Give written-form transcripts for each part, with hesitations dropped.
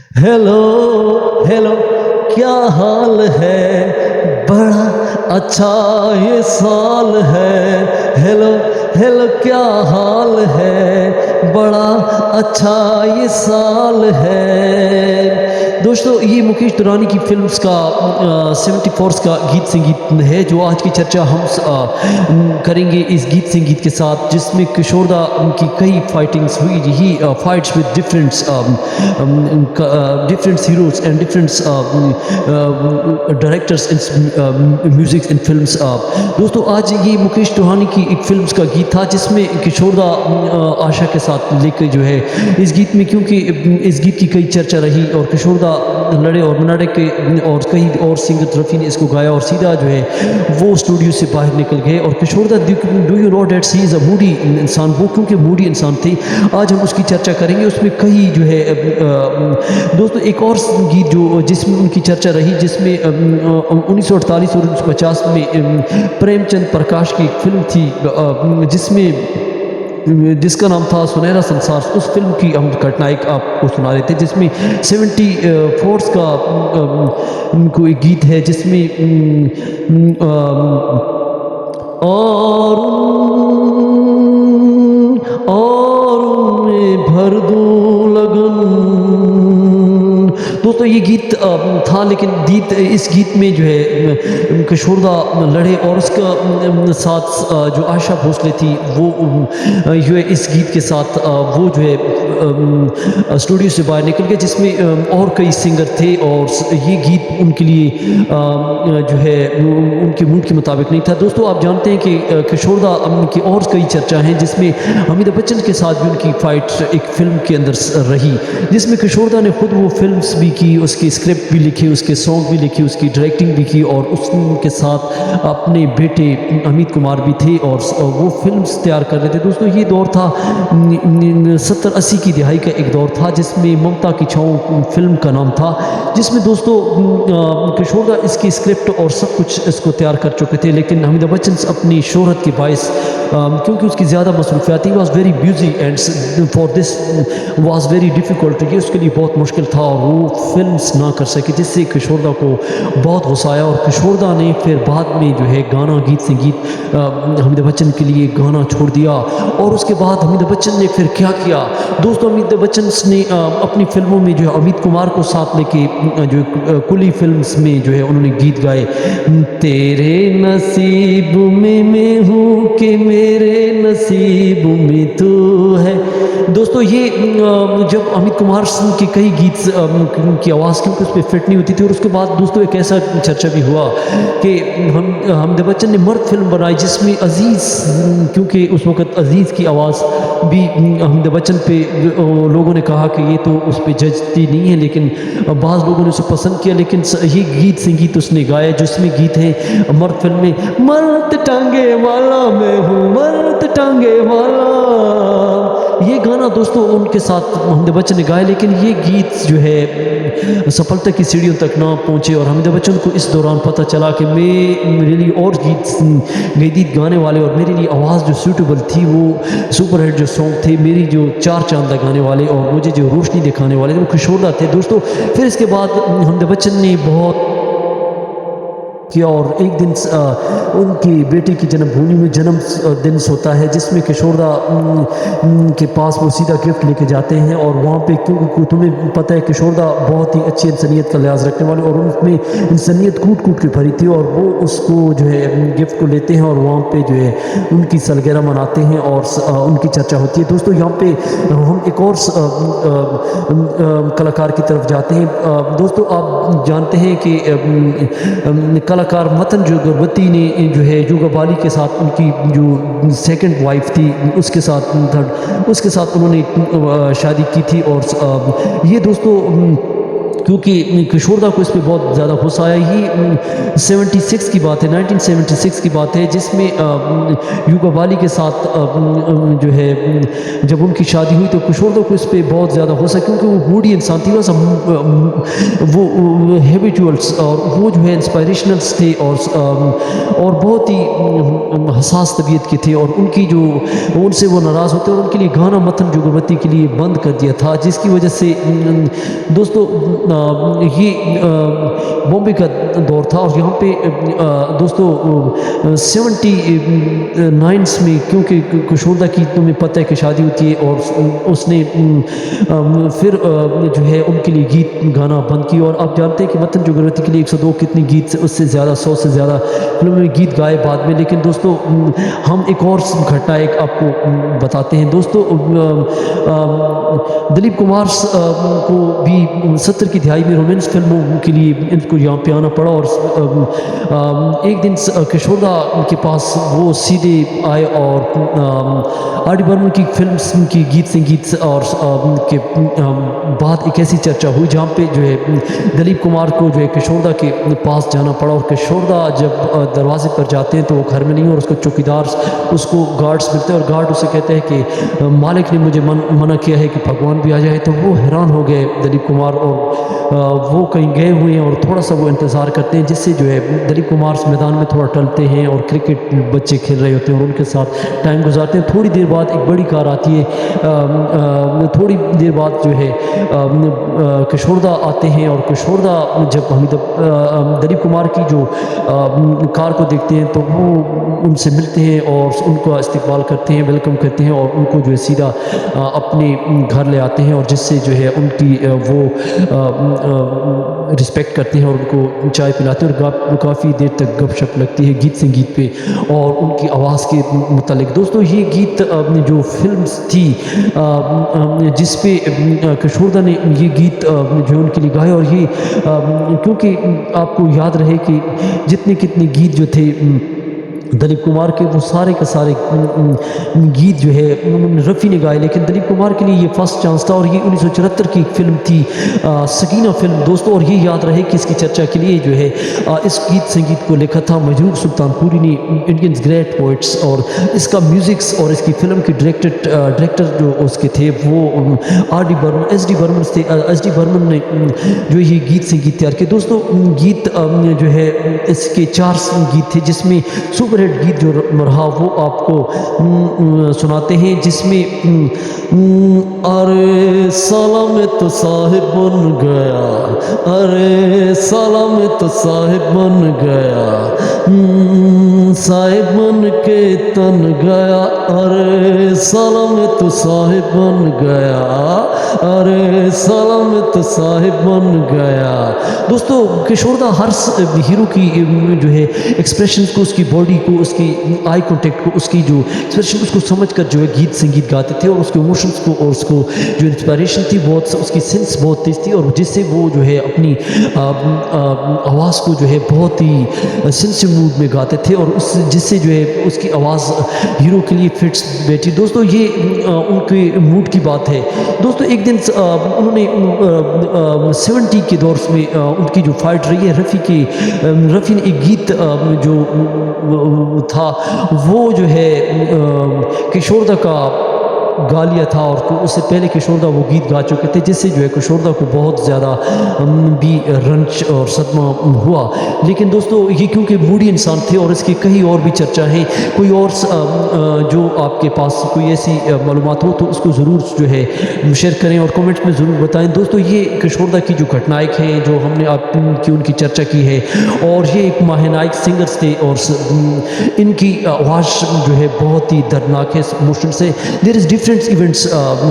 Hello hello, क्या हाल है? बड़ा अच्छा ये साल है। हेलो हेलो, क्या हाल है? बड़ा अच्छा ये साल है। दोस्तों, ये मुकेश दुरानी की फिल्म्स का 74 का गीत संगीत है, जो आज की चर्चा हम करेंगे इस गीत संगीत के साथ, जिसमें किशोरदा की कई फाइटिंग्स हुई। ही fights with different heroes and different directors in music and films। दोस्तों, आज ये मुकेश तिवारी की एक फिल्म्स का गीत था, जिसमें किशोरदा आशा के साथ लेकर जो है इस गीत में, क्योंकि इस गीत की कई चर्चा रही और किशोरदा लड़े और मनाड़े के और कई और सिंगर रफ़ी ने इसको गाया और सीधा जो है वो स्टूडियो से बाहर निकल गए। और किशोरदा, do you know that he is a moody इंसान, वो क्योंकि मूडी इंसान थे। आज हम उसकी चर्चा करेंगे। उसमें कई जो है दोस्तों, एक और गीत जो जिसमें उनकी चर्चा रही, जिसमें 1948 और 1950 में प्रेमचंद प्रकाश की एक फिल्म थी, जिसका नाम था सुनहरा संसार। उस फिल्म की हम घटनाएं आपको सुना रहे थे, जिसमें 74 का कोई गीत है, जिसमें और में भर दूं लगन। दोस्तों, ये गीत था, लेकिन इस गीत में जो है किशोरदा लड़े और उसका साथ जो आशा भोसले थी, वो जो है इस गीत के साथ वो जो है स्टूडियो से बाहर निकल गए, जिसमें और कई सिंगर थे और ये गीत उनके लिए जो है उनके मूड के मुताबिक नहीं था। दोस्तों, आप जानते हैं कि किशोरदा की और कई चर्चा हैं, जिसमें अमिताभ बच्चन के साथ भी उनकी फाइट एक फिल्म के अंदर रही, जिसमें किशोरदा ने खुद वो फिल्म्स भी की, उसकी स्क्रिप्ट भी लिखी, उसके सॉन्ग भी लिखे, उसकी डायरेक्टिंग भी की, और उसके साथ अपने बेटे अमित कुमार भी थे और वो फिल्म्स तैयार कर रहे थे। दोस्तों, ये दौर था 70-80 की दिहाई का एक दौर था, जिसमें ममता की छाँव फिल्म का नाम था, जिसमें दोस्तों किशोरदा इसकी स्क्रिप्ट और सब कुछ इसको तैयार कर चुके थे। लेकिन अमिताभ बच्चन अपनी शोहरत के बायस, क्योंकि उसकी ज़्यादा मसरूफियात, was very busy and for this was very difficult, ये उसके लिए बहुत मुश्किल था और वो फिल्म्स ना कर सके, जिससे किशोरदा को बहुत गुस्सा आया। और किशोरदा ने फिर बाद में जो है गाना गीत संगीत अमिताभ बच्चन के लिए गाना छोड़ दिया। और उसके बाद अमिताभ बच्चन ने फिर क्या किया? दोस्तों, अमिताभ बच्चन ने अपनी फिल्मों में जो है अमित कुमार को साथ लेके जो कुली फिल्म्स में जो है उन्होंने गीत गाए। तेरे नसीब में मैं हूँ कि मेरे नसीब में तू है। दोस्तों, ये जब अमित कुमार सिंह के कई गीत की आवाज़ क्योंकि उस पर फिट नहीं होती थी, और उसके बाद दोस्तों एक ऐसा चर्चा भी हुआ कि अमिताभ बच्चन ने मर्द फिल्म बनाई, जिसमें अजीज़, क्योंकि उस वक़्त अजीज़ की आवाज़ भी अमिताभ बच्चन पे लोगों ने कहा कि ये तो उस पर जजती नहीं है, लेकिन बाज़ लोगों ने उसे पसंद किया। लेकिन ये गीत संगीत उसने गाया, जिसमें गीत है मर्द फिल्म में, मर्द टांगे वाला मैं हूँ, मर्द टांगे वाला। ये गाना दोस्तों उनके साथ अमिताभ बच्चन ने गाया, लेकिन ये गीत जो है सफलता की सीढ़ियों तक ना पहुँचे। और अमिताभ बच्चन को इस दौरान पता चला कि मेरे लिए और गीत गाने वाले और मेरे लिए आवाज़ जो सूटेबल थी, वो सुपरहिट जो सॉन्ग थे, मेरी जो चार चांद लगाने वाले और मुझे जो रोशनी दिखाने वाले थे, वो किशोरदा थे। दोस्तों, फिर इसके बाद अमिताभ बच्चन ने बहुत किया और एक दिन उनकी बेटी की जन्मभूमि में जन्म दिन होता है, जिसमें किशोरदा के पास वो सीधा गिफ्ट लेके जाते हैं। और वहाँ पे, क्योंकि तुम्हें पता है किशोरदा बहुत ही अच्छी इंसानियत का लिहाज रखने वाले, और उनमें इंसानियत कूट कूट के भरी थी, और वो उसको जो है गिफ्ट को लेते हैं और वहाँ पे जो है उनकी सालगिरह मनाते हैं और उनकी चर्चा होती है। दोस्तों, यहाँ पे हम एक और कलाकार की तरफ जाते हैं। दोस्तों, आप जानते हैं कि कलाकार मतन जो गर्भवती ने जो है युगा बाली के साथ, उनकी जो सेकंड वाइफ थी, उसके साथ उन्होंने शादी की थी। और ये दोस्तों क्योंकि किशोरदा को इस पर बहुत ज़्यादा गुस्सा आया। ही 76 की बात है, 1976 की बात है, जिसमें युगा बाली के साथ जो है जब उनकी शादी हुई तो किशोरदा को इस पर बहुत ज़्यादा गुस्सा, क्योंकि वो बूढ़ी इंसान थी, वो हैबिचुअल्स और वो जो है इंस्पायरेशनल्स थे और बहुत ही हसास तबीयत के थे, और उनकी जो उनसे वो नाराज़ होते और उनके लिए गाना मतन जुगलबत्ती के लिए बंद कर दिया था, जिसकी वजह से दोस्तों ये बॉम्बे का दौर था। और यहाँ पे दोस्तों 79 में, क्योंकि किशोरदा की तुम्हें पता है कि शादी होती है, और उसने फिर जो है उनके लिए गीत गाना बंद किया। और आप जानते हैं कि मतन जुगलबत्ती के लिए 102 कितने गीत से उससे ज़्यादा 100 से ज़्यादा फिल्मों में गीत गाए बाद में। लेकिन दोस्तों हम एक और घटना एक आपको बताते हैं। दोस्तों दिलीप कुमार को भी 70 की दिहाई में रोमांस फिल्मों के लिए इनको यहाँ पे आना पड़ा, और एक दिन किशोरदा के पास वो सीधे आए और आर डी बर्मन की फिल्म की गीत संगीत और के बाद एक ऐसी चर्चा हुई जहाँ पे जो है दिलीप कुमार को जो है किशोरदा के पास जाना पड़ा। और किशोरदा जब दरवाजे पर जाते हैं तो वो घर में नहीं, और उसको चौकीदार उसको गार्ड्स मिलते हैं, और गार्ड उसे कहते हैं कि मालिक ने मुझे मना किया है कि भगवान भी आ जाए। तो वो हैरान हो गए दिलीप कुमार, और वो कहीं गए हुए हैं, और थोड़ा सा वो इंतज़ार करते हैं, जिससे जो है दिलीप कुमार मैदान में थोड़ा टलते हैं, और क्रिकेट बच्चे खेल रहे होते हैं और उनके साथ टाइम गुजारते हैं। थोड़ी देर बाद एक बड़ी कार आती है, थोड़ी देर बाद जो है किशोरदा आते हैं, और किशोरदा जब दिलीप कुमार की जो कार को देखते हैं तो वो उनसे मिलते हैं और उनको इस्तकबाल करते हैं, वेलकम करते हैं, और उनको जो है सीधा अपने घर ले आते हैं, और जिससे जो है उनकी वो रिस्पेक्ट करते हैं और उनको चाय पिलाते हैं, और काफ़ी देर तक गपशप लगती है गीत संगीत पे और उनकी आवाज़ के मुतालिक। दोस्तों ये गीत जो फिल्म थी जिस पे किशोरदा ने ये गीत जो उनके लिए गाए, और ये क्योंकि आपको याद रहे कि जितने कितने गीत जो थे दिलीप कुमार के, वो सारे के सारे गीत जो है उन्होंने रफ़ी ने गाए, लेकिन दिलीप कुमार के लिए ये फर्स्ट चांस था। और ये 1974 की एक फिल्म थी सकीना फिल्म दोस्तों। और ये याद रहे कि इसकी चर्चा के लिए जो है इस गीत संगीत को लिखा था मजरूह सुल्तानपुरी ने, इंडियन ग्रेट पोइट्स, और इसका म्यूज़िक्स और इसकी फिल्म के डायरेक्टर जो उसके थे वो R D Burman, S D Burman थे। एस डी बर्मन ने जो ये गीत संगीत तैयार किए। दोस्तों गीत जो है इसके 4 गीत थे, जिसमें सुपर गीत जो रहा वो आपको सुनाते हैं, जिसमें अरे साला में तो साहिब बन गया, अरे साला में तो साहिब बन गया, साहिब बन के तन गया, अरे साला में तो साहिब बन गया, अरे साला में तो साहिब बन गया। दोस्तों किशोरदा हर हीरो की जो है एक्सप्रेशन को, उसकी बॉडी को, उसकी आई कॉन्टेक्ट को, उसकी जो एक्सप्रेशन उसको समझकर जो है गीत संगीत गाते थे, और उसके इमोशंस को और उसको जो इंस्पिरेशन थी बहुत, उसकी सेंस बहुत तेज थी, और जिससे वो जो है अपनी आवाज़ को जो है बहुत ही सेंसिटिव मूड में गाते थे, और उस जिससे जो है उसकी आवाज़ हीरो के लिए फिट्स बैठी। दोस्तों ये उनके मूड की बात है। दोस्तों एक दिन उन्होंने 70 के दौर में उनकी जो फाइट रही है रफ़ी ने एक गीत जो था वो जो है किशोरदा का गा लिया था, और उससे पहले किशोरदा वो गीत गा चुके थे, जिससे जो है किशोरदा को बहुत ज़्यादा भी रंज और सदमा हुआ। लेकिन दोस्तों ये क्योंकि बूढ़ी इंसान थे, और इसकी कहीं और भी चर्चा है, कोई और जो आपके पास कोई ऐसी मालूमात हो तो उसको ज़रूर जो है शेयर करें और कमेंट्स में ज़रूर बताएं। दोस्तों ये किशोरदा की जो घटनाएँ हैं जो हमने आपकी उनकी चर्चा की है, और ये एक महानायक सिंगर्स थे, और इनकी आवाज़ जो है बहुत ही दर्दनाक है इमोशन से। There is different events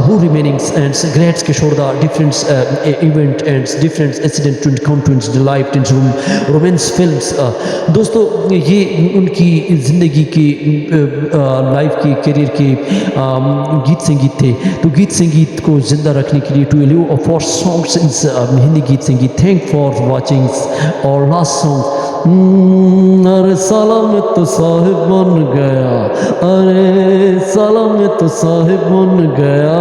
who remainings and greats Kishorda different event and different incident to encounter in the life in romance films। दोस्तों ये उनकी ज़िंदगी की लाइफ की करियर के गीत संगीत थे। तो गीत संगीत को ज़िंदा रखने के लिए to live for songs in Hindi गीत संगीत। थैंक फॉर वॉचिंग और लास्ट सॉन्ग अरे साला में तो साहिब बन गया, अरे साला में तो साहिब बन गया।